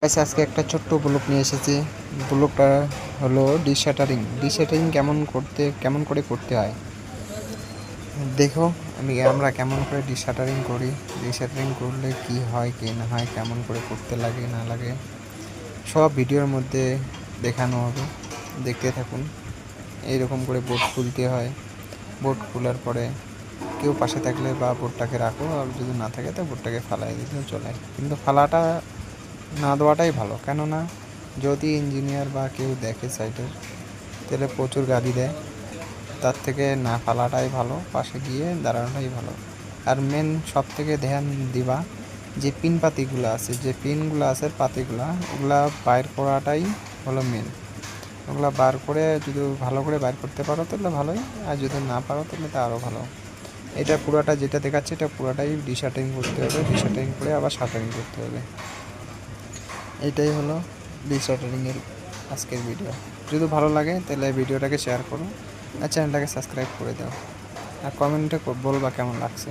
আচ্ছা, আজকে একটা ছোট্ট ব্লগ নিয়ে এসেছি। ব্লগটা হলো ডিশ শাটারিং কেমন করে করতে হয় দেখো। আমরা কেমন করে ডিশ শাটারিং করি, ডিশ শাটারিং করলে কি হয় কি না হয়, কেমন করে করতে লাগে না লাগে, সব ভিডিওর মধ্যে দেখানো হবে। দেখতে থাকুন। এইরকম করে বোর্ড খুলতে হয়। বোর্ড খোলার পরে কেউ পাশে থাকলে বা বোর্ডটাকে রাখো, আর যদি না থাকে তো বোর্ডটাকে ফালাই দিতেও চলে, কিন্তু ফালাটা না দেওয়াটাই ভালো। কেননা যদি ইঞ্জিনিয়ার বা কেউ দেখে সাইটের, তাহলে প্রচুর গালি দেয়। তার থেকে না ফালাটাই ভালো, পাশে গিয়ে দাঁড়ানোটাই ভালো। আর মেন সব থেকে ধ্যান দিবা যে পিনগুলো আছে পাতিগুলা, ওগুলা বাইর করাটাই হলো মেন। ওগুলা বার করে যদি ভালো করে বাইর করতে পারো তাহলে ভালোই, আর যদি না পারো তাহলে তো আরও ভালো। এটা পুরাটা যেটা দেখাচ্ছে এটা পুরাটাই ডিশার্টিং করতে হবে, ডিশার্টিং করে আবার শাটারিং করতে হবে। এইটাই হলো ডিশার্টারিংয়ের আজকের ভিডিও। যদি ভালো লাগে তাহলে ভিডিওটাকে শেয়ার করো আর চ্যানেলটাকে সাবস্ক্রাইব করে দাও, আর কমেন্টে বলবা কেমন লাগছে।